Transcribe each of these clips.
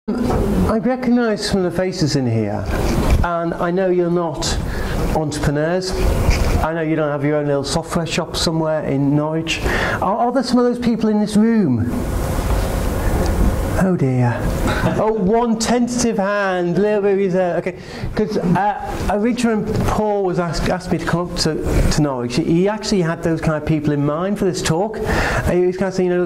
I recognise some of the faces in here, and I know you're not entrepreneurs. I know you don't have your own little software shop somewhere in Norwich. Are there some of those people in this room? Oh dear. Oh, one tentative hand, little bit reserved. Okay, because originally when Paul was asked me to come up to Norwich, he actually had those kind of people in mind for this talk. He was kind of saying, you know,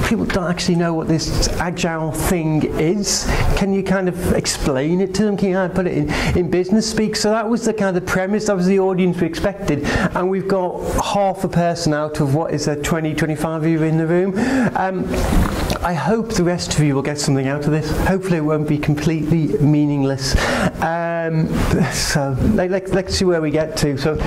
people don't actually know what this agile thing is. Can you kind of explain it to them? Can you kind of put it in business speak? So that was the kind of premise, that was the audience we expected. And we've got half a person out of what is there, 20, 25 of you in the room. I hope the rest of you will get something out of this. Hopefully it won't be completely meaningless. So let's see where we get to. So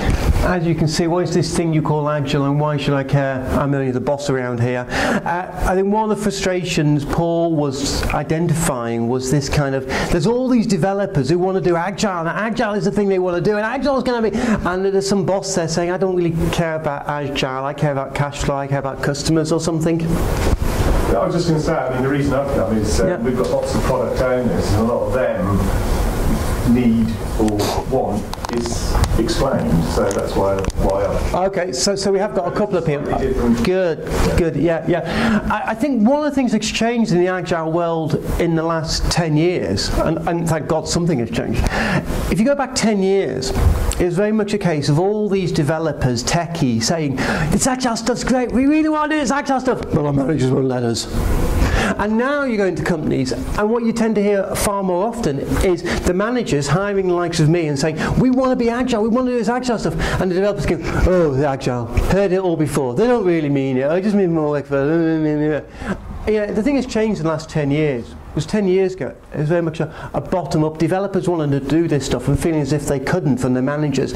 as you can see, what is this thing you call agile and why should I care? I'm only the boss around here. I think one of the frustrations Paul was identifying was this kind of, there's all these developers who want to do agile, and agile is the thing they want to do, and agile is going to be, and there's some boss there saying, I don't really care about agile, I care about cash flow, I care about customers or something. I was just going to say, I mean, the reason I've come is we've got lots of product owners, and a lot of them need or want is explained. So that's why Okay, so we have got a couple of people. Good, yeah. I think one of the things that's changed in the agile world in the last 10 years, and thank God something has changed. If you go back 10 years, it was very much a case of all these developers, techies, saying, this agile stuff's great, we really want to do this agile stuff, but our managers won't let us. And now you go into companies, and what you tend to hear far more often is the managers hiring the likes of me and saying, we want to be agile, we want to do this agile stuff. And the developers go, oh, the agile, heard it all before. They don't really mean it, I just mean more like, yeah, the thing has changed in the last 10 years. It was 10 years ago. It was very much a bottom-up. Developers wanted to do this stuff and feeling as if they couldn't from the managers.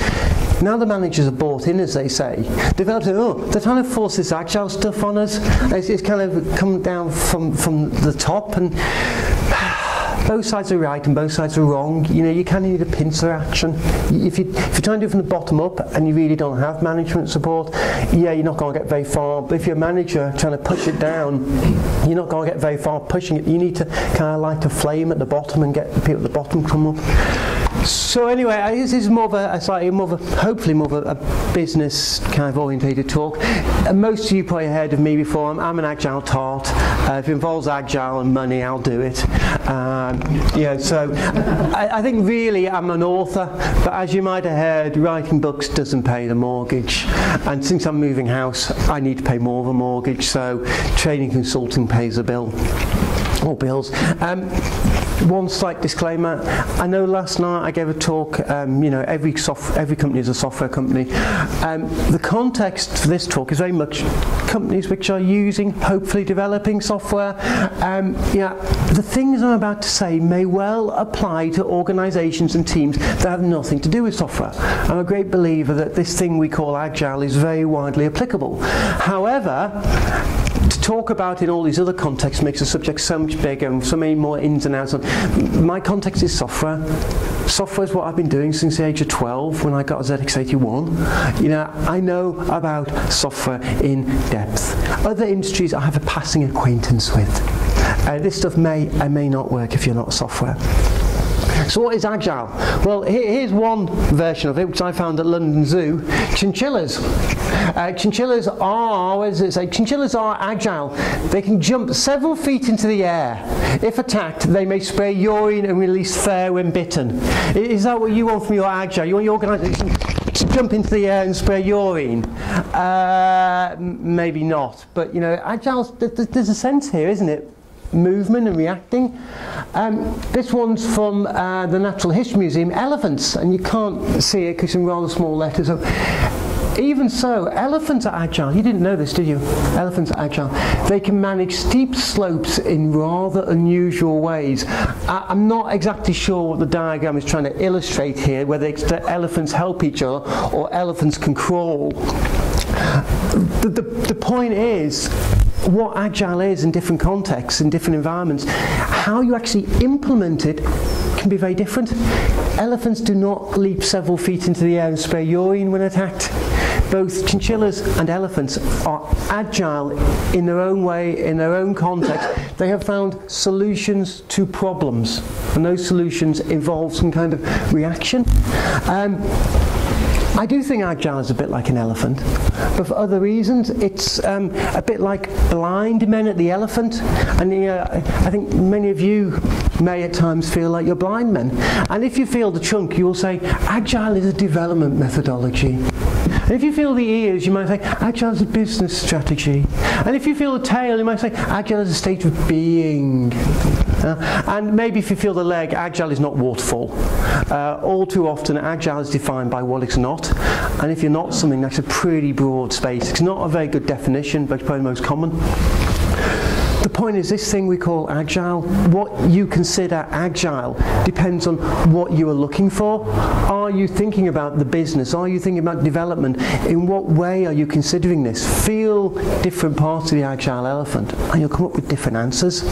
Now the managers are bought in, as they say. Developers say, oh, they're trying to force this agile stuff on us. It's kind of come down from the top, and both sides are right and both sides are wrong. You know, you kind of need a pincer action. If you're trying to do it from the bottom up and you really don't have management support, yeah, you're not going to get very far. But if you're a manager trying to push it down, you're not going to get very far pushing it. You need to kind of light a flame at the bottom and get the people at the bottom to come up. So anyway, this is more of hopefully more of a business kind of orientated talk. Most of you probably heard of me before. I'm an agile tart. If it involves agile and money, I'll do it. So I think really I'm an author, but as you might have heard, writing books doesn't pay the mortgage. And since I'm moving house, I need to pay more of a mortgage, so training consulting pays the bill. Or bills. One slight disclaimer. I know last night I gave a talk. You know, every company is a software company. The context for this talk is very much companies which are using, hopefully developing software. The things I'm about to say may well apply to organisations and teams that have nothing to do with software. I'm a great believer that this thing we call agile is very widely applicable. However, to talk about in all these other contexts makes the subject so much bigger and so many more ins and outs. My context is software. Software is what I've been doing since the age of 12 when I got a ZX81. You know, I know about software in depth. Other industries I have a passing acquaintance with. This stuff may or may not work if you're not software. So what is agile? Well, here's one version of it, which I found at London Zoo. Chinchillas. Chinchillas are agile. They can jump several feet into the air. If attacked, they may spray urine and release fur when bitten. Is that what you want from your agile? You want your organisation to jump into the air and spray urine? Maybe not. But, you know, agile, there's a sense here, isn't it? Movement and reacting. This one's from the Natural History Museum, elephants, and you can't see it because it's in rather small letters. So, even so, elephants are agile. You didn't know this, did you? Elephants are agile. They can manage steep slopes in rather unusual ways. I'm not exactly sure what the diagram is trying to illustrate here, whether it's that elephants help each other or elephants can crawl. The point is, what agile is in different contexts, in different environments, how you actually implement it can be very different. Elephants do not leap several feet into the air and spray urine when attacked. Both chinchillas and elephants are agile in their own way, in their own context, They have found solutions to problems, and those solutions involve some kind of reaction. I do think Agile is a bit like an elephant, but for other reasons. It's a bit like blind men at the elephant, and I think many of you may at times feel like you're blind men. And if you feel the trunk, you will say, Agile is a development methodology. And if you feel the ears, you might say, Agile is a business strategy. And if you feel the tail, you might say, Agile is a state of being. And maybe if you feel the leg, Agile is not waterfall. All too often, Agile is defined by what it's not. And if you're not something, that's a pretty broad space. It's not a very good definition, but it's probably the most common. The point is, this thing we call Agile, what you consider Agile depends on what you are looking for. Are you thinking about the business? Are you thinking about development? In what way are you considering this? Feel different parts of the Agile elephant, and you'll come up with different answers.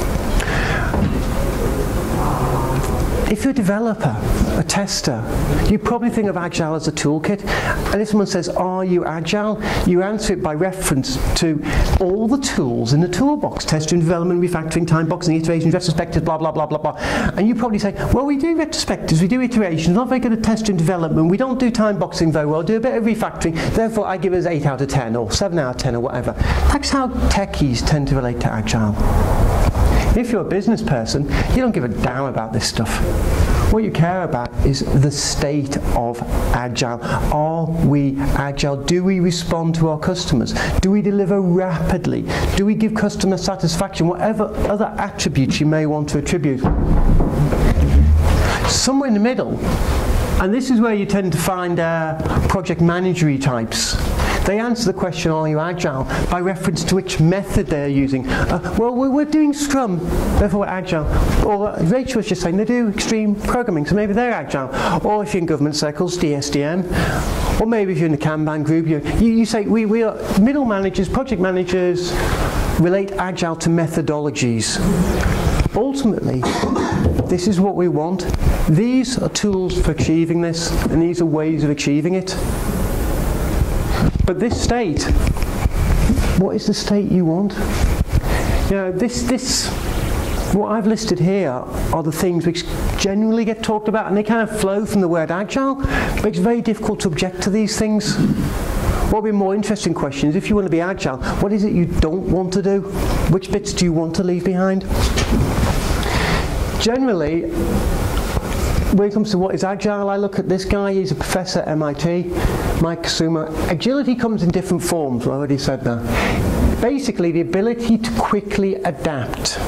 If you're a developer, a tester, you probably think of Agile as a toolkit. And if someone says, are you Agile? You answer it by reference to all the tools in the toolbox. Testing, development, refactoring, time boxing, iterations, retrospectives, blah, blah, blah, blah, blah. And you probably say, well, we do retrospectives, we do iterations, not very good at testing development, we don't do time boxing very well, do a bit of refactoring, therefore I give us 8 out of 10 or 7 out of 10 or whatever. That's how techies tend to relate to Agile. If you're a business person, you don't give a damn about this stuff. What you care about is the state of Agile. Are we Agile? Do we respond to our customers? Do we deliver rapidly? Do we give customer satisfaction? Whatever other attributes you may want to attribute. Somewhere in the middle, and this is where you tend to find project managery types. They answer the question, are you Agile, by reference to which method they're using. Well, we're doing Scrum, therefore we're Agile. Or Rachel was just saying they do extreme programming, so maybe they're Agile. Or if you're in government circles, DSDM. Or maybe if you're in the Kanban group, you say we are middle managers, project managers, relate Agile to methodologies. Ultimately, this is what we want. These are tools for achieving this, and these are ways of achieving it. But this state, what is the state you want? You know, what I've listed here are the things which generally get talked about, and they kind of flow from the word Agile, but it's very difficult to object to these things. What would be more interesting questions, if you want to be Agile, what is it you don't want to do? Which bits do you want to leave behind? Generally, when it comes to what is Agile, I look at this guy, he's a professor at MIT, Mike Kasuma. Agility comes in different forms, I already said that. Basically, the ability to quickly adapt.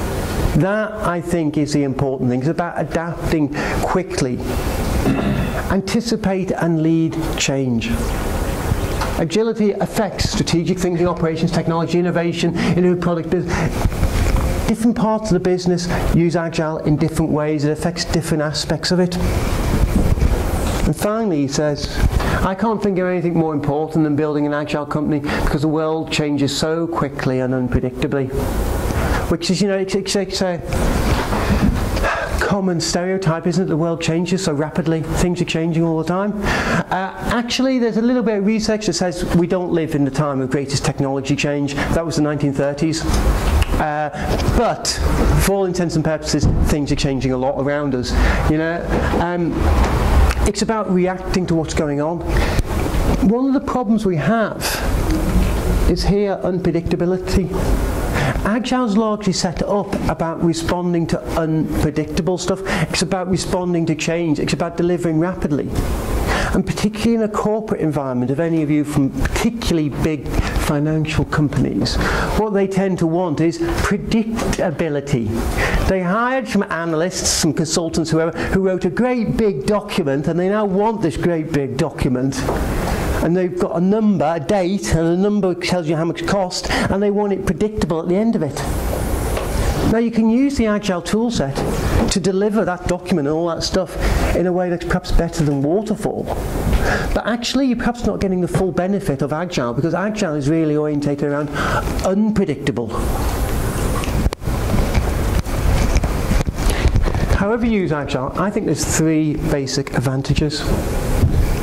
That, I think, is the important thing. It's about adapting quickly. Anticipate and lead change. Agility affects strategic thinking, operations, technology, innovation, innovative product business. Different parts of the business use Agile in different ways. It affects different aspects of it. And finally, he says, I can't think of anything more important than building an Agile company because the world changes so quickly and unpredictably. Which is, you know, it's a common stereotype, isn't it? The world changes so rapidly. Things are changing all the time. Actually, there's a little bit of research that says we don't live in the time of greatest technology change. That was the 1930s. But for all intents and purposes, things are changing a lot around us. You know, it's about reacting to what's going on. One of the problems we have is here unpredictability. Agile's largely set up about responding to unpredictable stuff. It's about responding to change. It's about delivering rapidly. And particularly in a corporate environment, if any of you from particularly big financial companies, what they tend to want is predictability. They hired some analysts, some consultants, whoever, who wrote a great big document, and they now want this great big document. And they've got a number, a date, and a number tells you how much it cost, and they want it predictable at the end of it. Now you can use the Agile toolset to deliver that document and all that stuff in a way that's perhaps better than waterfall. But actually you're perhaps not getting the full benefit of Agile, because Agile is really orientated around unpredictable. However you use Agile, I think there's 3 basic advantages.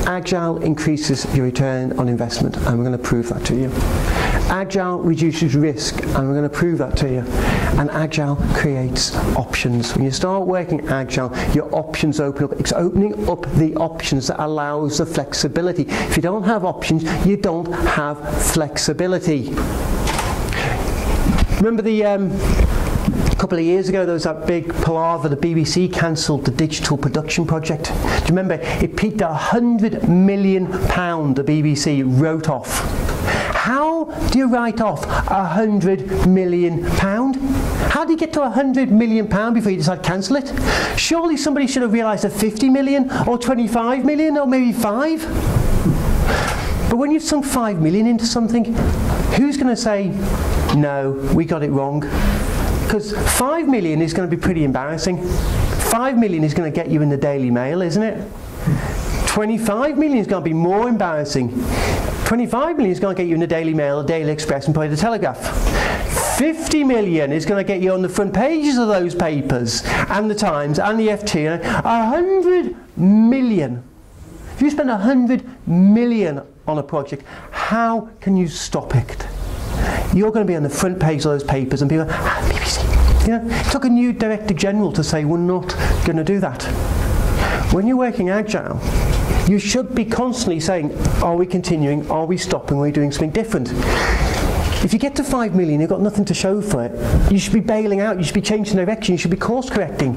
Agile increases your return on investment, and we're going to prove that to you. Agile reduces risk, and we're going to prove that to you. And Agile creates options. When you start working Agile, your options open up. It's opening up the options that allows the flexibility. If you don't have options, you don't have flexibility. Remember a couple of years ago there was that big palaver, the BBC cancelled the digital production project. Do you remember? It peaked at £100 million the BBC wrote off. How do you write off £100 million? How do you get to £100 million before you decide to cancel it? Surely somebody should have realised that 50 million or 25 million or maybe 5. But when you've sunk 5 million into something, who's going to say, no, we got it wrong? Because 5 million is going to be pretty embarrassing. 5 million is going to get you in the Daily Mail, isn't it? 25 million is going to be more embarrassing. 25 million is going to get you in the Daily Mail, the Daily Express and probably the Telegraph. 50 million is going to get you on the front pages of those papers and the Times and the FT. 100 million. If you spend 100 million on a project, how can you stop it? You're going to be on the front page of those papers and people, BBC. You know, it took a new Director General to say we're not going to do that. When you're working Agile, you should be constantly saying, are we continuing, are we stopping, are we doing something different? If you get to 5 million, you've got nothing to show for it. You should be bailing out, you should be changing direction, you should be course correcting.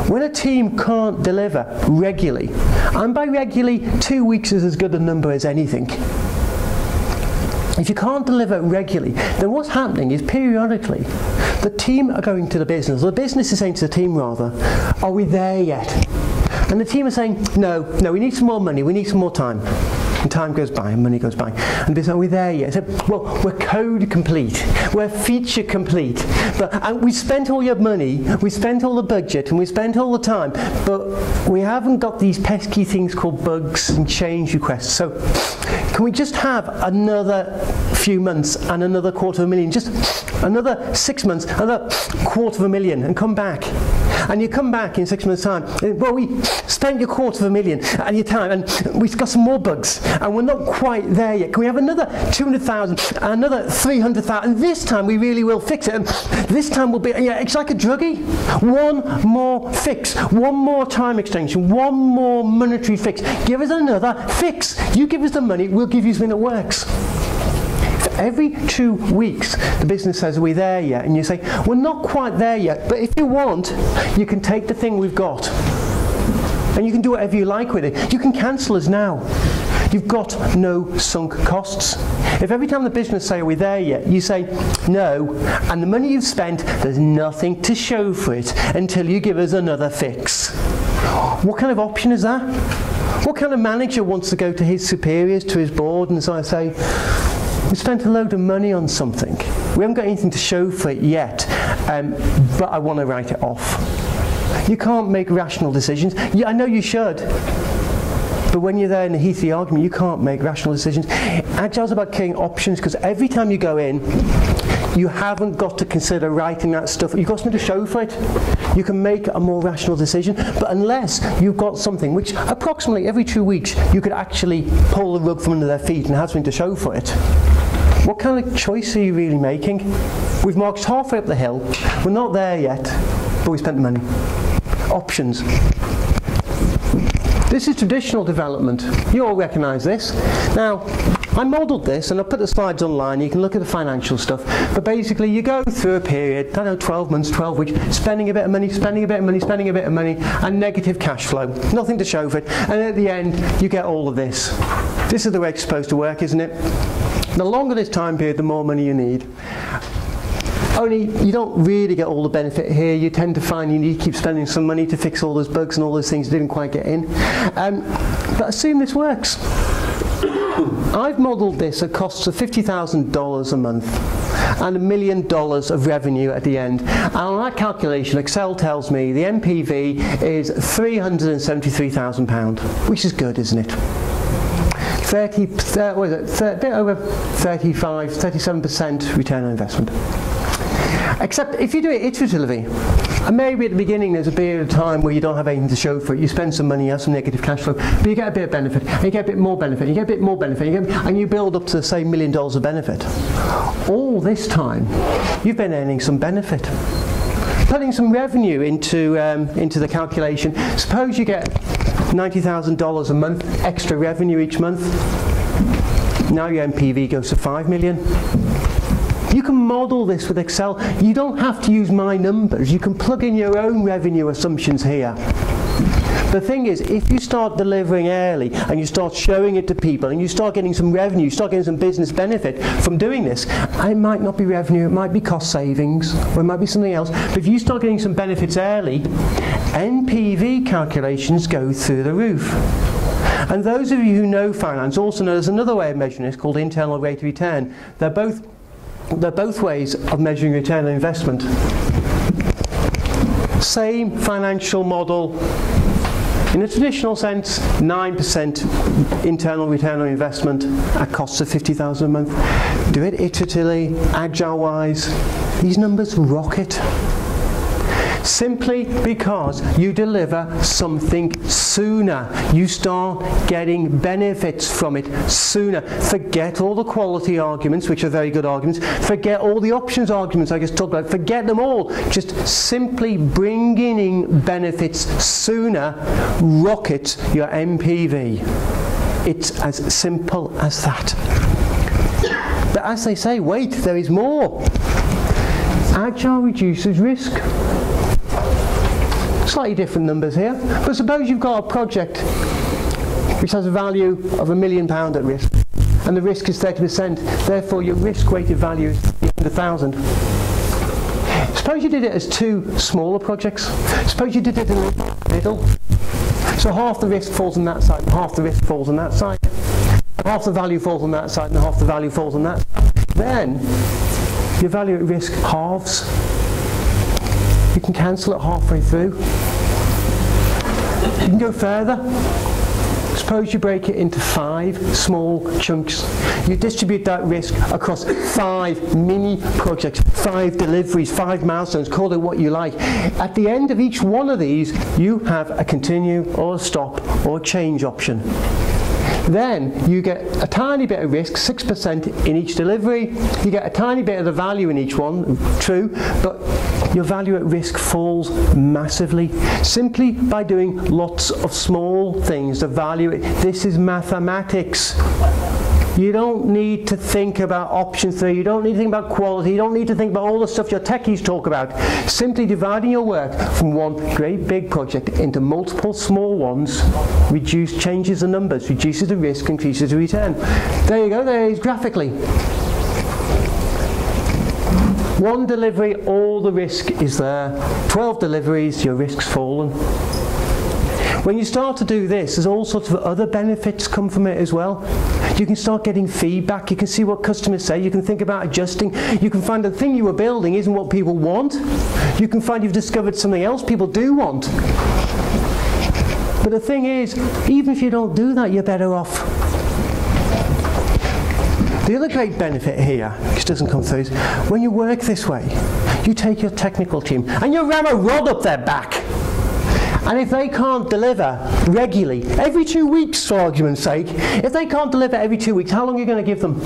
When a team can't deliver regularly, and by regularly, 2 weeks is as good a number as anything. If you can't deliver regularly, then what's happening is periodically the team are going to the business, or the business is saying to the team rather, are we there yet? And the team are saying, no, we need some more money, we need some more time. And time goes by and money goes by. And they say, are we there yet? I said, well, we're code complete, we're feature complete. And we spent all your money, we spent all the budget, and we spent all the time, but we haven't got these pesky things called bugs and change requests. So can we just have another few months and another $250,000, just another 6 months, another $250,000 and come back? And you come back in 6 months' time, well, we spent your $250,000 and your time, and we've got some more bugs, and we're not quite there yet. Can we have another 200,000, another 300,000? This time we really will fix it, and this time will be, yeah, it's like a druggie. One more fix, one more time extension, one more monetary fix. Give us another fix. You give us the money, we'll give you something that works. Every 2 weeks the business says, are we there yet? And you say, we're not quite there yet, but if you want, you can take the thing we've got and you can do whatever you like with it. You can cancel us now. You've got no sunk costs. If every time the business say, are we there yet? You say, no, and the money you've spent, there's nothing to show for it until you give us another fix. What kind of option is that? What kind of manager wants to go to his superiors, to his board, and so I say, we spent a load of money on something. We haven't got anything to show for it yet, but I want to write it off. You can't make rational decisions. Yeah, I know you should. But when you're there in the heat of the argument, you can't make rational decisions. Agile's about creating options, because every time you go in, you haven't got to consider writing that stuff. You've got something to show for it. You can make a more rational decision. But unless you've got something which approximately every 2 weeks you could actually pull the rug from under their feet and have something to show for it, what kind of choice are you really making? We've marched halfway up the hill. We're not there yet, but we spent the money. Options. This is traditional development. You all recognise this. Now, I modelled this, and I put the slides online. You can look at the financial stuff. But basically, you go through a period, I don't know, 12 months, 12 weeks, spending a bit of money, spending a bit of money, spending a bit of money, and negative cash flow. Nothing to show for it. And at the end, you get all of this. This is the way it's supposed to work, isn't it? The longer this time period, the more money you need. Only you don't really get all the benefit here. You tend to find you need to keep spending some money to fix all those bugs and all those things you didn't quite get in. But assume this works. I've modelled this at costs of $50,000 a month and $1 million of revenue at the end. And on that calculation, Excel tells me the NPV is £373,000, which is good, isn't it? 37% return on investment. Except if you do it iteratively, And maybe at the beginning there's a period of time where you don't have anything to show for it. You spend some money, you have some negative cash flow, but you get a bit of benefit, and you get a bit more benefit, you get a bit more benefit, and you build up to, say, $1 million of benefit. All this time, you've been earning some benefit. Putting some revenue into the calculation. Suppose you get $90,000 a month, extra revenue each month. Now your MPV goes to 5 million. You can model this with Excel. You don't have to use my numbers. You can plug in your own revenue assumptions here. The thing is, if you start delivering early and you start showing it to people and you start getting some revenue, you start getting some business benefit from doing this, and it might not be revenue, it might be cost savings, or it might be something else, but if you start getting some benefits early, NPV calculations go through the roof. And those of you who know finance also know there's another way of measuring this called internal rate of return. They're both ways of measuring return on investment. Same financial model. In a traditional sense, 9% internal return on investment at costs of $50,000 a month. Do it iteratively, agile-wise. These numbers rocket. Simply because you deliver something sooner. You start getting benefits from it sooner. Forget all the quality arguments, which are very good arguments. Forget all the options arguments I just talked about. Forget them all. Just simply bringing in benefits sooner rockets your MPV. It's as simple as that. But as they say, wait, there is more. Agile reduces risk. Slightly different numbers here, but suppose you've got a project which has a value of £1 million at risk, and the risk is 30%, therefore your risk-weighted value is 100,000. Suppose you did it as two smaller projects. Suppose you did it in the middle. So half the risk falls on that side, and half the risk falls on that side. And half the value falls on that side, and half the value falls on that side. Then your value at risk halves. You can cancel it halfway through. You can go further. Suppose you break it into 5 small chunks. You distribute that risk across 5 mini projects, 5 deliveries, 5 milestones, call it what you like. At the end of each one of these, you have a continue or a stop or a change option. Then you get a tiny bit of risk, 6% in each delivery. You get a tiny bit of the value in each one, true, but your value at risk falls massively. Simply by doing lots of small things, the value, this is mathematics. You don't need to think about options there, you don't need to think about quality, you don't need to think about all the stuff your techies talk about. Simply dividing your work from one great big project into multiple small ones changes the numbers, reduces the risk, increases the return. There you go, there it is graphically. One delivery, all the risk is there. 12 deliveries, your risk's fallen. When you start to do this, there's all sorts of other benefits come from it as well. You can start getting feedback, you can see what customers say, you can think about adjusting, you can find the thing you were building isn't what people want, you can find you've discovered something else people do want. But the thing is, even if you don't do that, you're better off. The other great benefit here, which doesn't come through, is when you work this way, you take your technical team and you ram a rod up their back. And if they can't deliver regularly, every 2 weeks for argument's sake, if they can't deliver every 2 weeks, how long are you going to give them?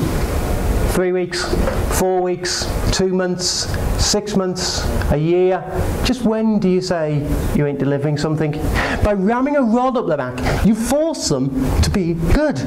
3 weeks, 4 weeks, 2 months, 6 months, a year? Just when do you say you ain't delivering something? By ramming a rod up their back, you force them to be good.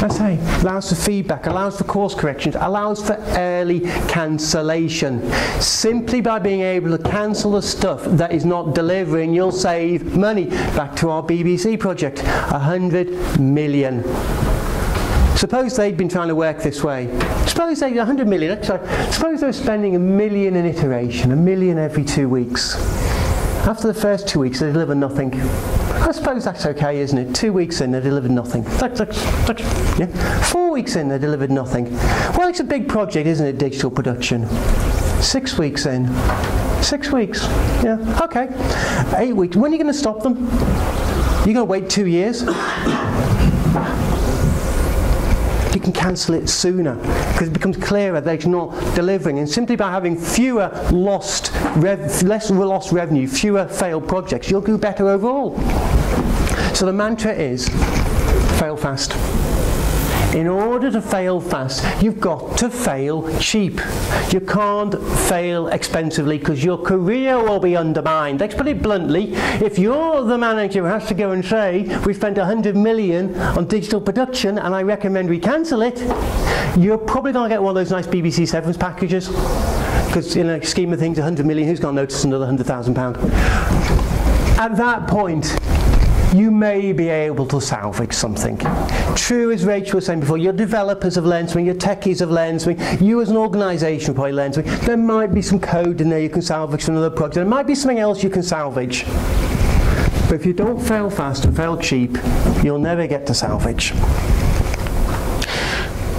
I say, allows for feedback, allows for course corrections, allows for early cancellation. Simply by being able to cancel the stuff that is not delivering, you'll save money. Back to our BBC project, 100 million. Suppose they'd been trying to work this way. Suppose they, 100 million, sorry, suppose they were spending $1 million in iteration, $1 million every 2 weeks. After the first 2 weeks, they deliver nothing. I suppose that's okay, isn't it? 2 weeks in, they delivered nothing. Yeah. 4 weeks in, they delivered nothing. Well, it's a big project, isn't it, digital production? 6 weeks in. 6 weeks. Yeah, okay. 8 weeks. When are you going to stop them? You're going to wait 2 years? you can cancel it sooner because it becomes clearer that it's not delivering. And simply by having less lost revenue, fewer failed projects, you'll do better overall. So the mantra is, fail fast. In order to fail fast, you've got to fail cheap. You can't fail expensively because your career will be undermined. Let's put it bluntly, if you're the manager who has to go and say, we spent 100 million on digital production and I recommend we cancel it, you're probably going to get one of those nice BBC severance packages. Because in a scheme of things, 100 million, who's going to notice another £100,000? At that point, you may be able to salvage something. True, as Rachel was saying before, your developers have learned something, your techies have learned something, you as an organisation have probably learned something. There might be some code in there you can salvage from another project. There might be something else you can salvage. But if you don't fail fast and fail cheap, you'll never get to salvage.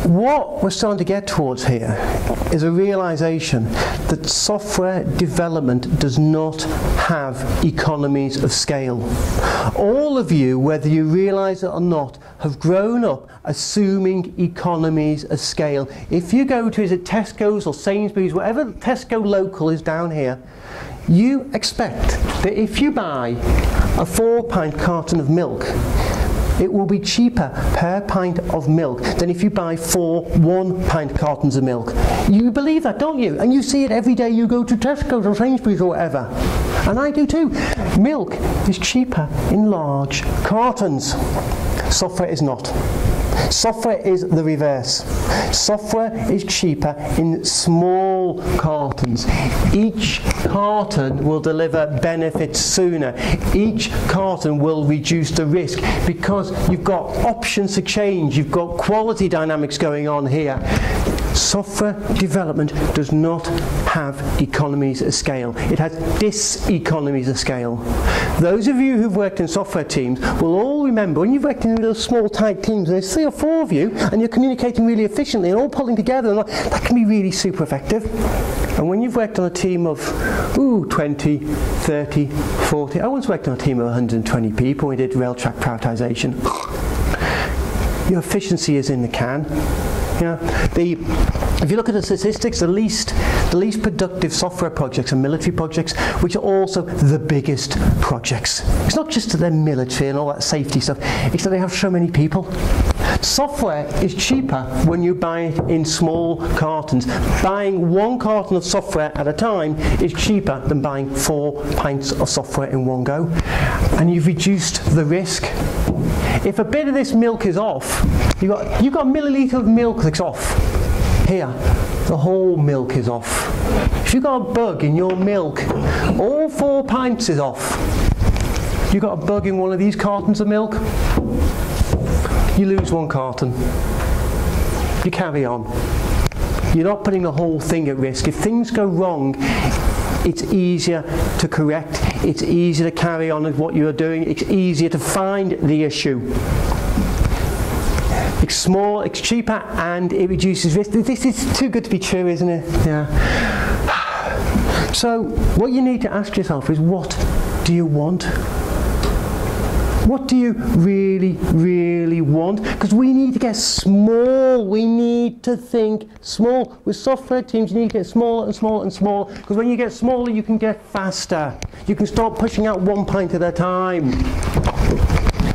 What we're starting to get towards here is a realization that software development does not have economies of scale. All of you, whether you realize it or not, have grown up assuming economies of scale. If you go to, is it Tesco's or Sainsbury's, whatever Tesco local is down here, you expect that if you buy a 4-pint carton of milk, it will be cheaper per pint of milk than if you buy 4 1-pint cartons of milk. You believe that, don't you? And you see it every day you go to Tesco's or Sainsbury's or whatever. And I do too. Milk is cheaper in large cartons. Software is not. Software is the reverse. Software is cheaper in small cartons. Each carton will deliver benefits sooner. Each carton will reduce the risk because you've got options to change. You've got quality dynamics going on here. Software development does not have economies of scale. It has diseconomies of scale. Those of you who've worked in software teams will all remember when you've worked in those small tight teams and there's 3 or 4 of you and you're communicating really efficiently and all pulling together, and that can be really super effective. And when you've worked on a team of 20, 30, 40, I once worked on a team of 120 people, we did rail track prioritisation. Your efficiency is in the can. Yeah. If you look at the statistics, the least productive software projects are military projects, which are also the biggest projects. It's not just that they're military and all that safety stuff, it's that they have so many people. Software is cheaper when you buy it in small cartons. Buying 1 carton of software at a time is cheaper than buying 4 pints of software in one go. And you've reduced the risk. If a bit of this milk is off, you've got a milliliter of milk that's off. Here, the whole milk is off. If you've got a bug in your milk, all 4 pints is off. You've got a bug in one of these cartons of milk, you lose 1 carton. You carry on. You're not putting the whole thing at risk. If things go wrong, it's easier to correct, it's easier to carry on with what you're doing, it's easier to find the issue. It's small, it's cheaper, and it reduces risk. This is too good to be true, isn't it? Yeah. So, what you need to ask yourself is, what do you want? What do you really, really want? Because we need to get small. We need to think small. With software teams, you need to get smaller and smaller and smaller. Because when you get smaller, you can get faster. You can start pushing out 1 pint at a time.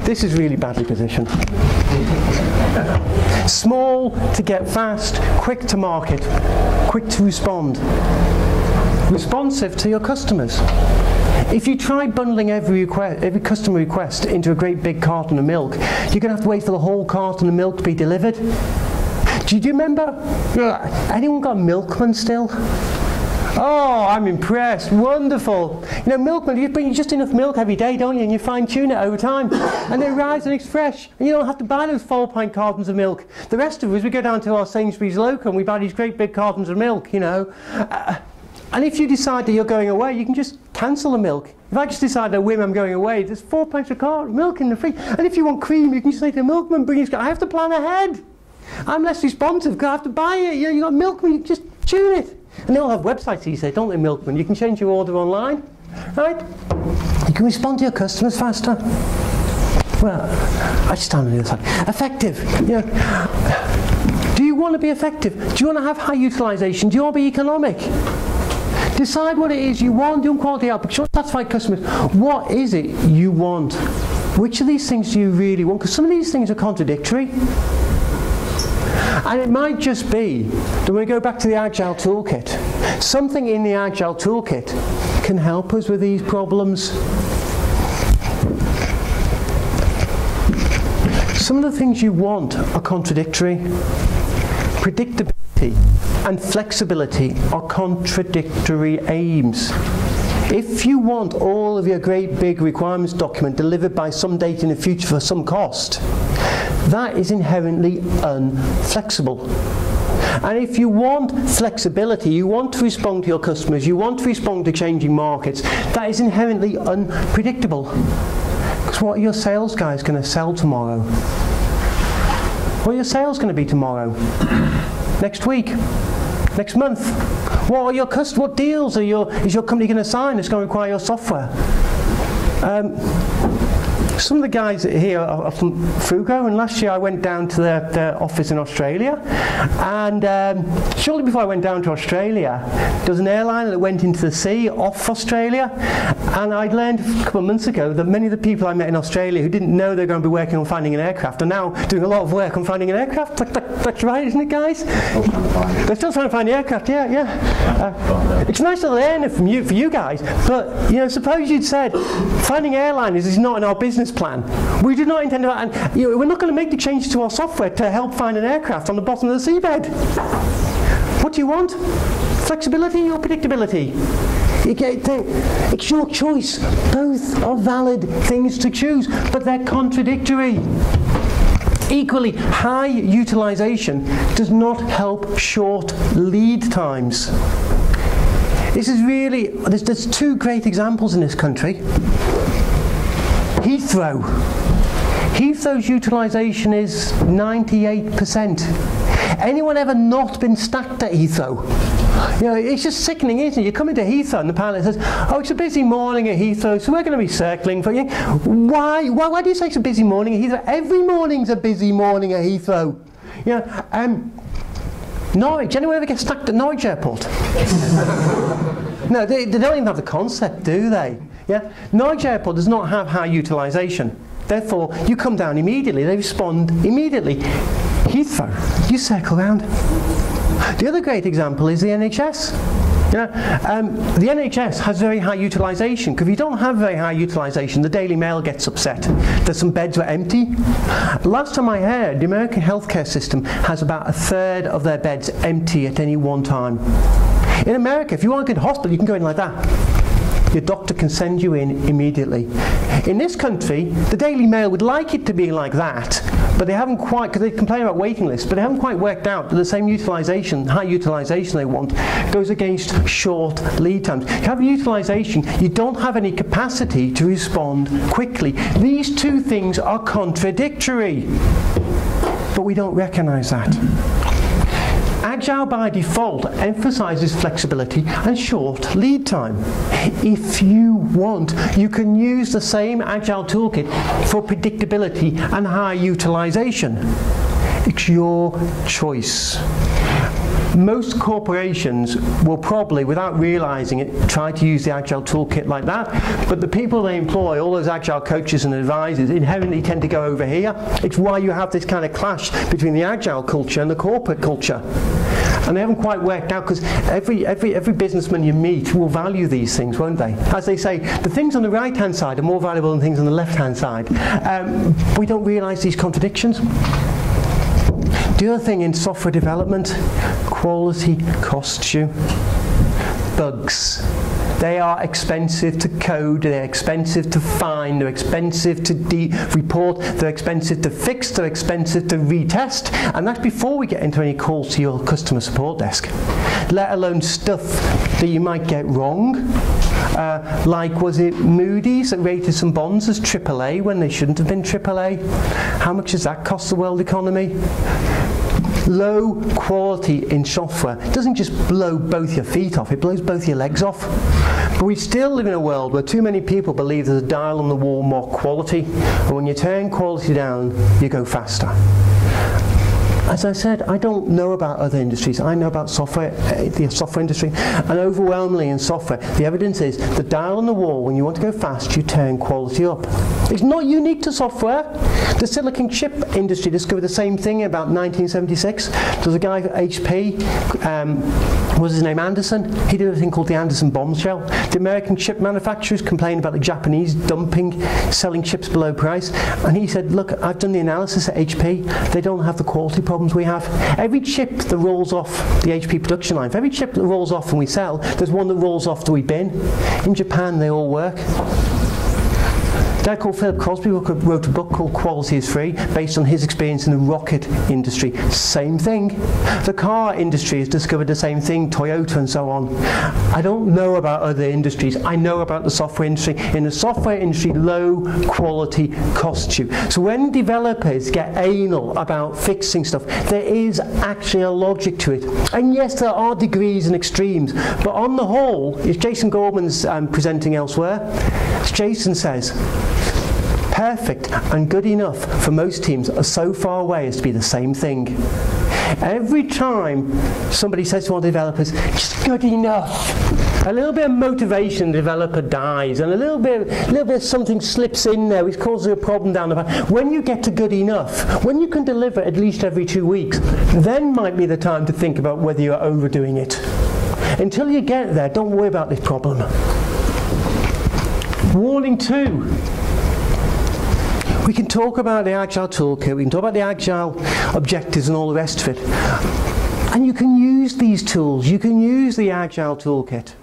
This is really badly positioned. Small to get fast, quick to market, quick to respond. Responsive to your customers. If you try bundling every customer request into a great big carton of milk, you're going to have to wait for the whole carton of milk to be delivered. Do you remember? Anyone got a milkman still? Oh, I'm impressed. Wonderful. You know, milkman, you bring just enough milk every day, don't you? And you fine-tune it over time. And it arrives and it's fresh. And you don't have to buy those 4-pint cartons of milk. The rest of us, we go down to our Sainsbury's local and we buy these great big cartons of milk, you know. And if you decide that you're going away, you can just cancel the milk. If I just decide that whim I'm going away, there's 4 pints of milk in the fridge. And if you want cream, you can just say to the milkman, I have to plan ahead. I'm less responsive because I have to buy it. You know, you've got milkman, you can just tune it. And they all have websites these days, don't they, milkman? You can change your order online, right? You can respond to your customers faster. Well, I just stand on the other side. Effective. You know, you want to be effective? Do you want to have high utilization? Do you want to be economic? Decide what it is you want. Do quality output. Do you want to satisfy customers? What is it you want? Which of these things do you really want? Because some of these things are contradictory. And it might just be that when we go back to the Agile Toolkit, something in the Agile Toolkit can help us with these problems. Some of the things you want are contradictory. Predictability and flexibility are contradictory aims. If you want all of your great big requirements document delivered by some date in the future for some cost, that is inherently unflexible. And if you want flexibility, you want to respond to your customers, you want to respond to changing markets, that is inherently unpredictable. Because what are your sales guys going to sell tomorrow? What are your sales going to be tomorrow? Next week? Next month? What deals is your company going to sign that's going to require your software? Some of the guys here are from Fugro, and last year I went down to their office in Australia, and shortly before I went down to Australia, there was an airliner that went into the sea off Australia, and I'd learned a couple of months ago that many of the people I met in Australia who didn't know they were going to be working on finding an aircraft are now doing a lot of work on finding an aircraft. That's right, isn't it, guys? They're still trying to find the aircraft, yeah. It's nice to learn for you guys, but suppose you'd said finding airliners is not in our business plan. We do not intend to, and we're not going to make the changes to our software to help find an aircraft on the bottom of the seabed. What do you want? Flexibility or predictability? It's your choice. Both are valid things to choose, but they're contradictory. Equally, high utilization does not help short lead times. This is really, there's two great examples in this country. Heathrow. Heathrow's utilization is 98%. Anyone ever not been stacked at Heathrow? It's just sickening, isn't it? You come into Heathrow and the pilot says, oh, it's a busy morning at Heathrow, so we're going to be circling for you. Why do you say it's a busy morning at Heathrow? Every morning's a busy morning at Heathrow. Norwich, anyone ever get stacked at Norwich Airport? No, they don't even have the concept, do they? Yeah? Norwich Airport does not have high utilization. Therefore, you come down immediately, they respond immediately. Heathrow, you circle around. The other great example is the NHS. The NHS has very high utilization, because if you don't have very high utilization, the Daily Mail gets upset that some beds were empty. Last time I heard, the American healthcare system has about 1/3 of their beds empty at any one time. In America, if you want to go to hospital, you can go in like that. Your doctor can send you in immediately. In this country, the Daily Mail would like it to be like that, but they haven't quite, because they complain about waiting lists, but they haven't quite worked out that the same utilization, high utilization they want, goes against short lead times. If you have utilization, you don't have any capacity to respond quickly. These two things are contradictory, but we don't recognize that. Agile by default emphasizes flexibility and short lead time. If you want, you can use the same Agile toolkit for predictability and high utilization. It's your choice. Most corporations will probably, without realizing it, try to use the Agile toolkit like that, but the people they employ, all those Agile coaches and advisors, inherently tend to go over here. It's why you have this kind of clash between the Agile culture and the corporate culture. And they haven't quite worked out, because every businessman you meet will value these things, won't they? As they say, the things on the right-hand side are more valuable than things on the left-hand side. We don't realize these contradictions. The other thing in software development, quality costs you. Bugs. They are expensive to code, they're expensive to find, they're expensive to report, they're expensive to fix, they're expensive to retest, and that's before we get into any calls to your customer support desk. Let alone stuff that you might get wrong. Like, was it Moody's that rated some bonds as AAA when they shouldn't have been AAA? How much does that cost the world economy? Low quality in software doesn't just blow both your feet off, it blows both your legs off. But we still live in a world where too many people believe there's a dial on the wall more quality, and when you turn quality down, you go faster. as I said, I don't know about other industries. I know about software, the software industry, and overwhelmingly in software, the evidence is the dial on the wall, when you want to go fast, you turn quality up. It's not unique to software. The silicon chip industry discovered the same thing about 1976. There was a guy at HP, what was his name, Anderson? He did a thing called the Anderson bombshell. The American chip manufacturers complained about the Japanese dumping, selling chips below price, and he said, look, I've done the analysis at HP. They don't have the quality problems we have. Every chip that rolls off the HP production line, for every chip that rolls off and we sell, there's one that rolls off to we bin. In Japan, they all work. A guy called Philip Crosby wrote a book called Quality is Free, based on his experience in the rocket industry. Same thing. The car industry has discovered the same thing, Toyota and so on. I don't know about other industries. I know about the software industry. In the software industry, low quality costs you. So when developers get anal about fixing stuff, there is actually a logic to it. And yes, there are degrees and extremes, but on the whole, if Jason Goldman's presenting elsewhere, as Jason says, perfect and good enough for most teams are so far away as to be the same thing. Every time somebody says to our developers, just good enough, a little bit of motivation, the developer dies, and a little bit of something slips in there which causes a problem down the path. When you get to good enough, when you can deliver at least every 2 weeks, then might be the time to think about whether you're overdoing it. Until you get there, don't worry about this problem. Warning 2. We can talk about the Agile toolkit, we can talk about the Agile objectives and all the rest of it. And you can use these tools, you can use the Agile toolkit,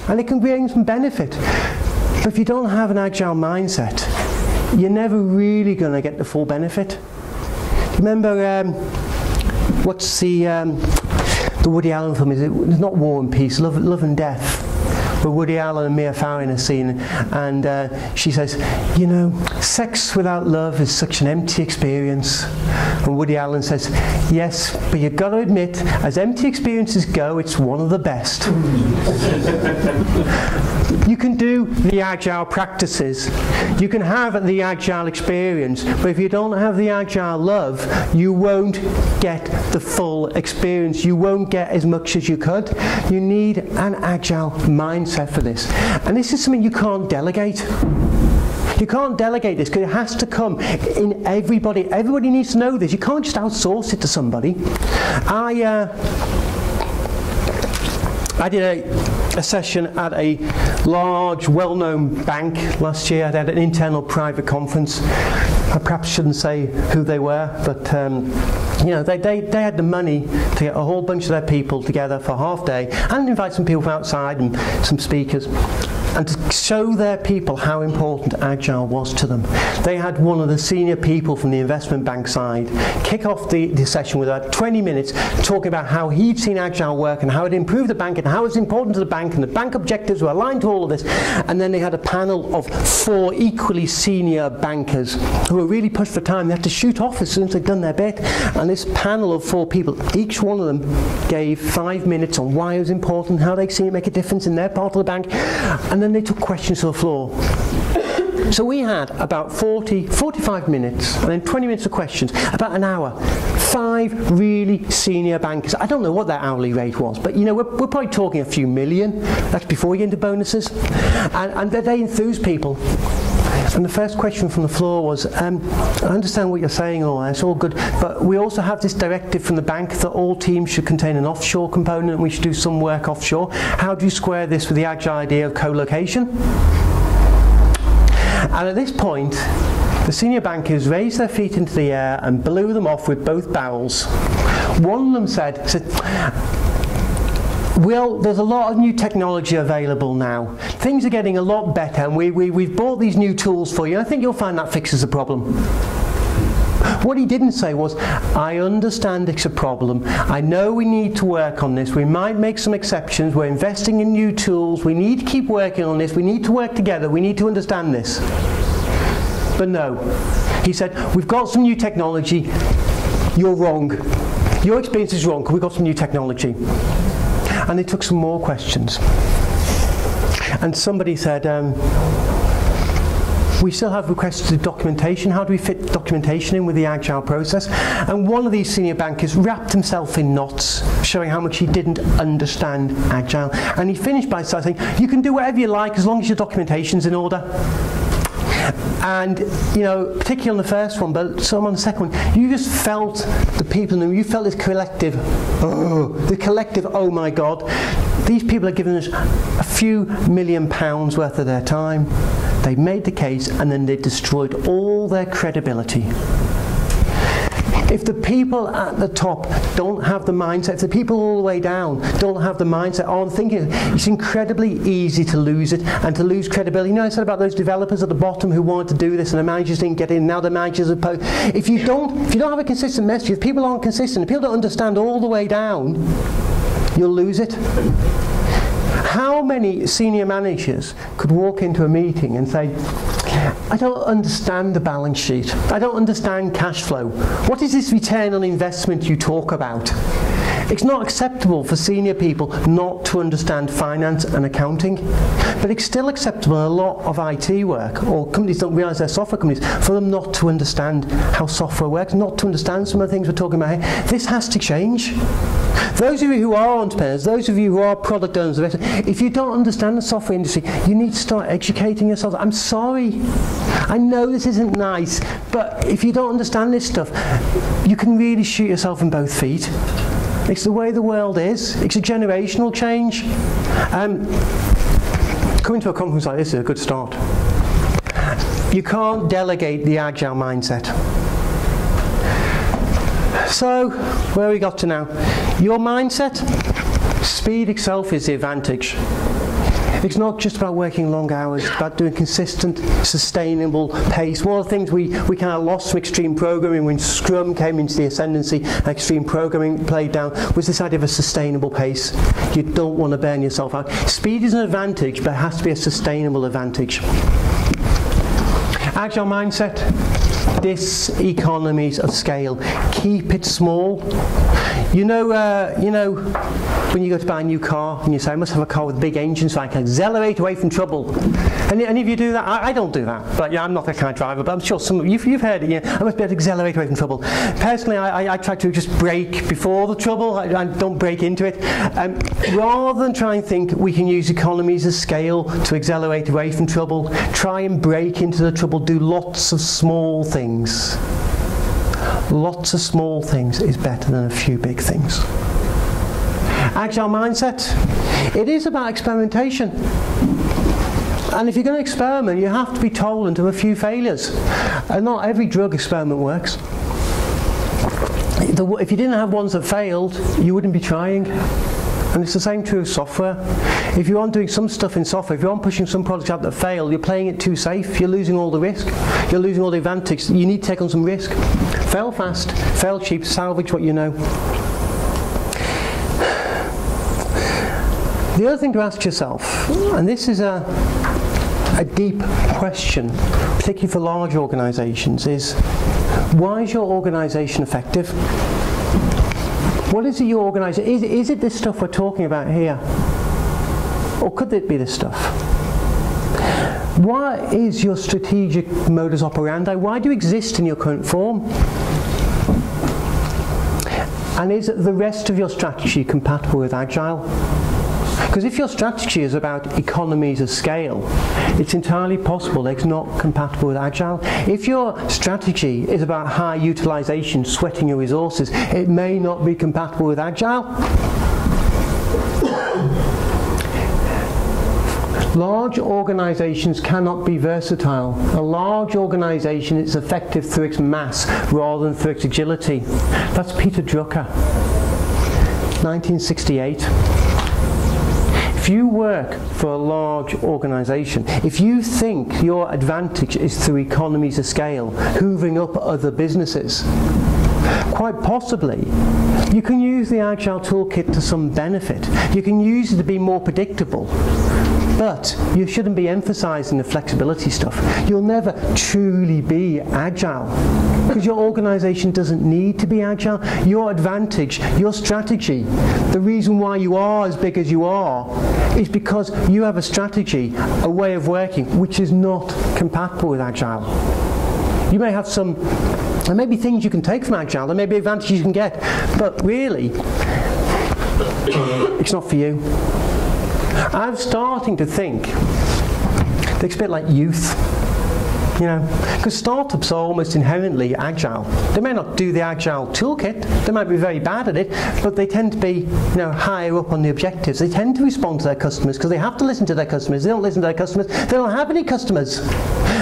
and it can bring some benefit. But if you don't have an Agile mindset, you're never really going to get the full benefit. Remember, what's the Woody Allen film? It's not War and Peace, Love and Death. Where Woody Allen and Mia Farrow in a scene, and she says, you know, sex without love is such an empty experience. And Woody Allen says, yes, but you've got to admit, as empty experiences go, it's one of the best. You can do the Agile practices, you can have the Agile experience, but if you don't have the Agile love, you won't get the full experience, you won't get as much as you could. You need an Agile mindset for this. And this is something you can't delegate. You can't delegate this because it has to come in everybody. Everybody needs to know this. You can't just outsource it to somebody. I did a session at a large, well-known bank last year. I had an internal private conference. I perhaps shouldn't say who they were, but you know, they had the money to get a whole bunch of their people together for a half day and invite some people from outside and some speakers, and to show their people how important Agile was to them. They had one of the senior people from the investment bank side kick off the session with about 20 minutes talking about how he'd seen Agile work and how it improved the bank and how it's important to the bank and the bank objectives were aligned to all of this. And then they had a panel of 4 equally senior bankers who were really pushed for time. They had to shoot off as soon as they'd done their bit. And this panel of 4 people, each one of them gave 5 minutes on why it was important, how they'd seen it make a difference in their part of the bank. And then they took questions to the floor. So we had about 45 minutes and then 20 minutes of questions, about an hour. 5 really senior bankers. I don't know what their hourly rate was, but you know, we're probably talking a few million. That's before you get into bonuses. And they enthused people. And the first question from the floor was, I understand what you're saying and all that, it's all good, but we also have this directive from the bank that all teams should contain an offshore component and we should do some work offshore. How do you square this with the Agile idea of co-location? And at this point, the senior bankers raised their feet into the air and blew them off with both barrels. One of them said, well, there's a lot of new technology available now. Things are getting a lot better, and we've bought these new tools for you. I think you'll find that fixes the problem. What he didn't say was, I understand it's a problem. I know we need to work on this. We might make some exceptions. We're investing in new tools. We need to keep working on this. We need to work together. We need to understand this. But no. He said, we've got some new technology. You're wrong. Your experience is wrong because we've got some new technology. And they took some more questions. And somebody said, We still have requests to documentation. How do we fit documentation in with the Agile process? And one of these senior bankers wrapped himself in knots, showing how much he didn't understand Agile. And he finished by saying, you can do whatever you like as long as your documentation's in order. And, you know, particularly on the first one, but some on the second one, you just felt the people in the room, you felt this collective, oh my God, these people are giving us a few £1 million worth of their time. They made the case and then they destroyed all their credibility. If the people at the top don't have the mindset, if the people all the way down don't have the mindset on thinking, it's incredibly easy to lose it and to lose credibility. You know, I said about those developers at the bottom who wanted to do this and the managers didn't get in, now the managers are if you don't have a consistent message, if people aren't consistent, if people don't understand all the way down, you'll lose it. How many senior managers could walk into a meeting and say, I don't understand the balance sheet. I don't understand cash flow. What is this return on investment you talk about? It's not acceptable for senior people not to understand finance and accounting, but it's still acceptable in a lot of IT work, or companies don't realise they're software companies, for them not to understand how software works, not to understand some of the things we're talking about here. This has to change. Those of you who are entrepreneurs, those of you who are product owners, if you don't understand the software industry, you need to start educating yourself. I'm sorry. I know this isn't nice, but if you don't understand this stuff, you can really shoot yourself in both feet. It's the way the world is. It's a generational change. Coming to a conference like this is a good start. You can't delegate the Agile mindset. So, where we got to now? Your mindset, speed itself is the advantage. It's not just about working long hours, it's about doing consistent, sustainable pace. One of the things we kind of lost from extreme programming when Scrum came into the ascendancy and extreme programming played down was this idea of a sustainable pace. You don't want to burn yourself out. Speed is an advantage, but it has to be a sustainable advantage. Agile mindset, diseconomies of scale. Keep it small. You know, when you go to buy a new car and you say, I must have a car with a big engine so I can accelerate away from trouble. And any of you do that? I don't do that. But yeah, I'm not that kind of driver, but I'm sure some of you've heard it. Yeah, I must be able to accelerate away from trouble. Personally, I try to just brake before the trouble. I don't break into it. Rather than try and think we can use economies of scale to accelerate away from trouble, try and break into the trouble. Do lots of small things. Lots of small things is better than a few big things. Agile mindset, it is about experimentation. And if you're going to experiment, you have to be tolerant of a few failures. And not every drug experiment works. If you didn't have ones that failed, you wouldn't be trying. And it's the same true of software. If you aren't doing some stuff in software, if you aren't pushing some products out that fail, you're playing it too safe, you're losing all the risk, you're losing all the advantage. You need to take on some risk. Fail fast, fail cheap, salvage what you know. The other thing to ask yourself, and this is a deep question, particularly for large organisations, is why is your organisation effective? What is it your organisation? Is it this stuff we're talking about here? Or could it be this stuff? What is your strategic modus operandi? Why do you exist in your current form? And is the rest of your strategy compatible with Agile? Because if your strategy is about economies of scale, it's entirely possible that it's not compatible with Agile. If your strategy is about high utilisation, sweating your resources, it may not be compatible with Agile. Large organisations cannot be versatile. A large organisation is effective through its mass rather than through its agility. That's Peter Drucker, 1968. If you work for a large organisation, if you think your advantage is through economies of scale, hoovering up other businesses, quite possibly You can use the Agile Toolkit to some benefit. You can use it to be more predictable. But you shouldn't be emphasizing the flexibility stuff. You'll never truly be agile because your organization doesn't need to be agile. Your advantage, your strategy, the reason why you are as big as you are is because you have a strategy, a way of working which is not compatible with agile. You may have there may be things you can take from agile, there may be advantages you can get, but really, it's not for you. I'm starting to think that it's a bit like youth, you know, because startups are almost inherently agile. They may not do the Agile Toolkit, they might be very bad at it, but they tend to be, you know, higher up on the objectives. They tend to respond to their customers because they have to listen to their customers. They don't listen to their customers, they don't have any customers.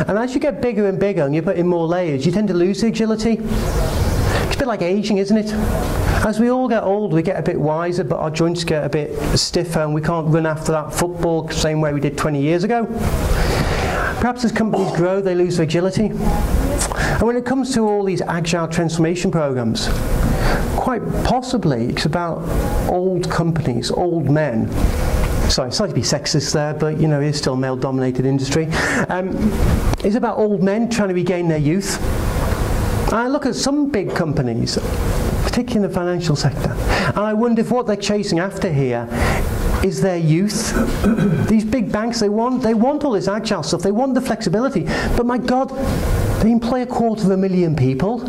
And as you get bigger and bigger and you put in more layers, you tend to lose the agility. It's a bit like aging, isn't it? As we all get older, we get a bit wiser, but our joints get a bit stiffer and we can't run after that football the same way we did 20 years ago. Perhaps as companies grow, they lose their agility. And when it comes to all these agile transformation programs, quite possibly it's about old companies, old men. Sorry, sorry to be sexist there, but you know, it is still a male-dominated industry. It's about old men trying to regain their youth. I look at some big companies, particularly in the financial sector, and I wonder if what they're chasing after here is their youth. These big banks, they want all this agile stuff, they want the flexibility, but my God, they employ 250,000 people.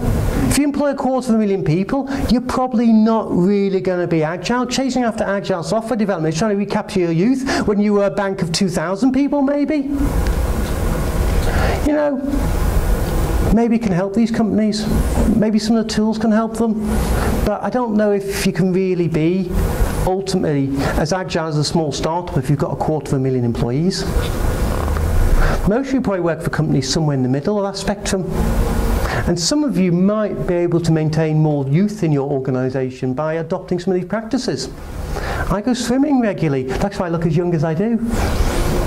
If you employ 250,000 people, you're probably not really going to be agile. Chasing after agile software development is trying to recapture your youth when you were a bank of 2,000 people, maybe. You know, maybe it can help these companies. Maybe some of the tools can help them. But I don't know if you can really be ultimately as agile as a small startup if you've got 250,000 employees. Most of you probably work for companies somewhere in the middle of that spectrum. And some of you might be able to maintain more youth in your organisation by adopting some of these practices. I go swimming regularly. That's why I look as young as I do.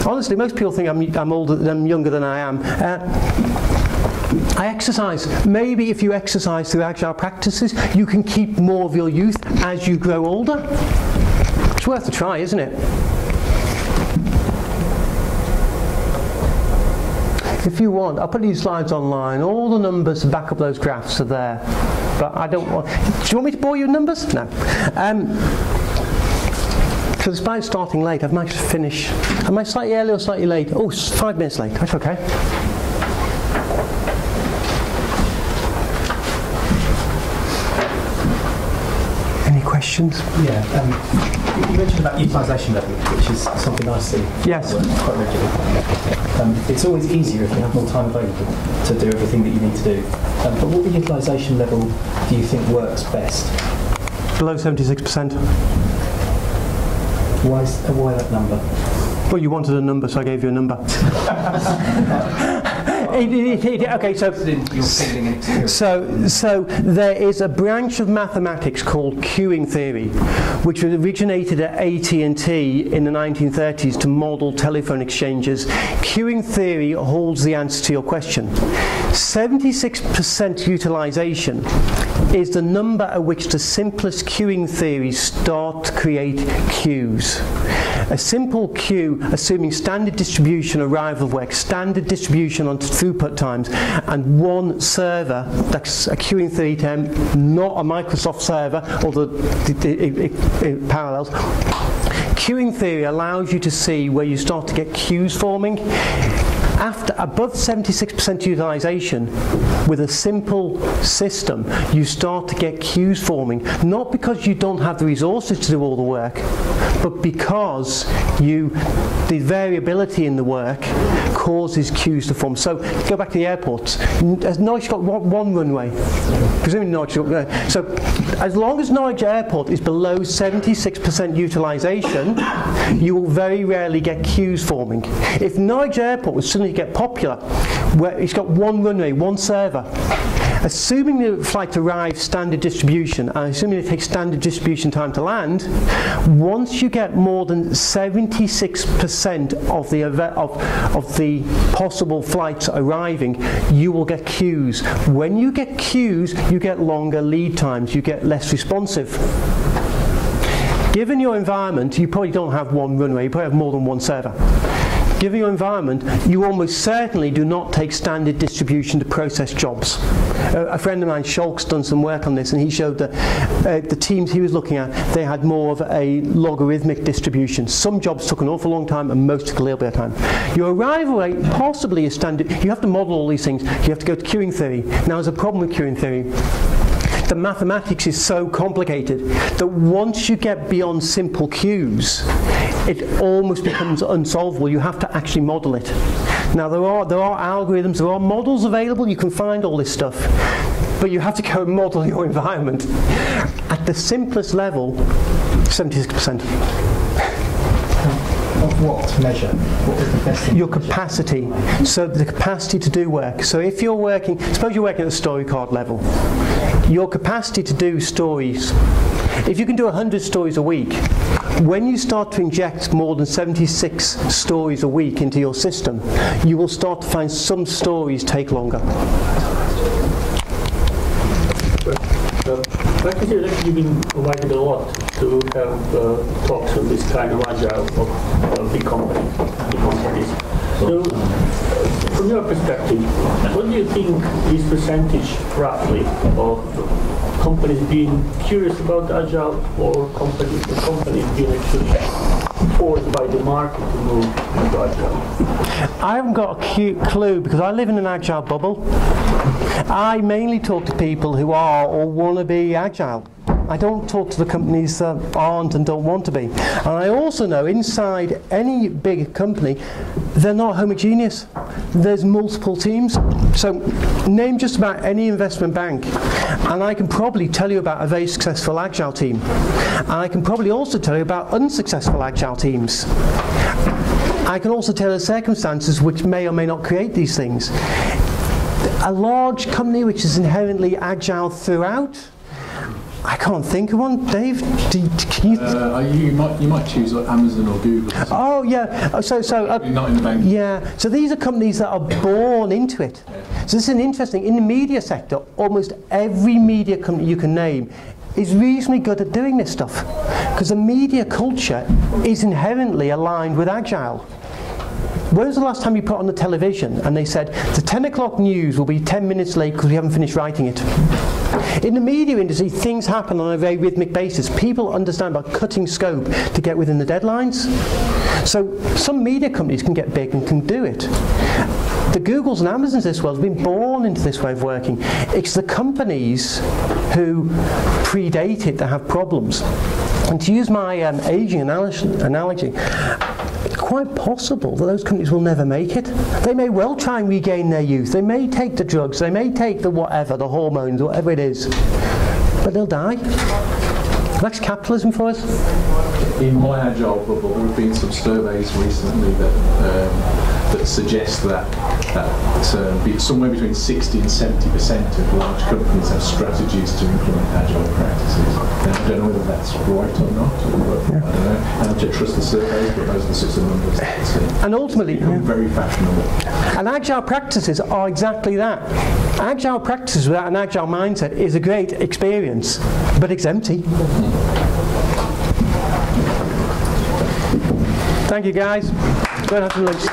Honestly, most people think I'm younger than I am. I exercise. Maybe if you exercise through agile practices, you can keep more of your youth as you grow older. It's worth a try, isn't it? If you want, I'll put these slides online. All the numbers to back up those graphs are there. But I don't want... Do you want me to bore you with numbers? No. So despite starting late, I've managed to finish. Am I slightly early or slightly late? Oh, 5 minutes late. That's okay. Questions? Yeah, you mentioned about utilisation level, which is something I see quite regularly. It's always easier if you have more time available to do everything that you need to do. But what utilisation level do you think works best? Below 76%. Why that number? Well, you wanted a number, so I gave you a number. Okay, so there is a branch of mathematics called queuing theory, which originated at AT&T in the 1930s to model telephone exchanges. Queuing theory holds the answer to your question. 76% utilization is the number at which the simplest queuing theories start to create queues. A simple queue, assuming standard distribution arrival of work, standard distribution on throughput times, and one server, that's a queuing theory term, not a Microsoft server, although it parallels. Queuing theory allows you to see where you start to get queues forming. After above 76% utilization, with a simple system, you start to get queues forming, not because you don't have the resources to do all the work, but because the variability in the work causes queues to form. So go back to the airports. Has Norwich got one runway? Presumably Norwich. So as long as Norwich Airport is below 76% utilization, you will very rarely get queues forming. If Norwich Airport was suddenly get popular, where it's got one runway, one server, assuming the flight arrives standard distribution, and assuming it takes standard distribution time to land, once you get more than 76% of the possible flights arriving, you will get queues. When you get queues, you get longer lead times, you get less responsive. Given your environment, you probably don't have one runway, you probably have more than one server. Given your environment, you almost certainly do not take standard distribution to process jobs. A friend of mine, Schalk's, done some work on this, and he showed that the teams he was looking at, they had more of a logarithmic distribution. Some jobs took an awful long time, and most took a little bit of time. Your arrival rate possibly is standard. You have to model all these things. You have to go to queuing theory. Now, there's a problem with queuing theory. The mathematics is so complicated that once you get beyond simple queues, it almost becomes unsolvable. You have to actually model it. Now there are algorithms, there are models available, you can find all this stuff, but you have to go and model your environment. At the simplest level, 76%. Of what measure? What is the best thing? Your capacity. So the capacity to do work. So if you're working, suppose you're working at the story card level, your capacity to do stories, if you can do 100 stories a week, when you start to inject more than 76 stories a week into your system, you will start to find some stories take longer. Practically, you've been provided a lot to have talks of this kind of agile of big companies. So, from your perspective, what do you think is percentage roughly of companies being curious about agile, or companies being actually forced by the market to move into agile? I haven't got a clue because I live in an agile bubble. I mainly talk to people who are or want to be agile. I don't talk to the companies that aren't and don't want to be. And I also know inside any big company, they're not homogeneous. There's multiple teams. So name just about any investment bank, and I can probably tell you about a very successful agile team. And I can probably also tell you about unsuccessful agile teams. I can also tell the circumstances which may or may not create these things. A large company which is inherently agile throughout, I can't think of one. Dave, can you? You might choose like Amazon or Google. Oh yeah. So not in the bank. Yeah. So these are companies that are born into it. Yeah. So this is an interesting. In the media sector, almost every media company you can name is reasonably good at doing this stuff, because the media culture is inherently aligned with agile. When was the last time you put on the television and they said the 10 o'clock news will be 10 minutes late because we haven't finished writing it? In the media industry, things happen on a very rhythmic basis. People understand about cutting scope to get within the deadlines. So some media companies can get big and can do it. The Googles and Amazons of this world have been born into this way of working. It's the companies who predate it that have problems. And to use my aging analogy, it's quite possible that those companies will never make it. They may well try and regain their youth. They may take the drugs, they may take the whatever, the hormones, whatever it is, but they'll die. That's capitalism for us. In my agile bubble, there have been some surveys recently that suggest that somewhere between 60 and 70% of large companies have strategies to implement agile practices. Now, I don't know whether that's right or not. I don't know. I don't trust the surveys, but those are the sorts of numbers that I see. And ultimately, very fashionable. And agile practices are exactly that. Agile practices without an agile mindset is a great experience, but it's empty. Thank you, guys. Go and have some lunch.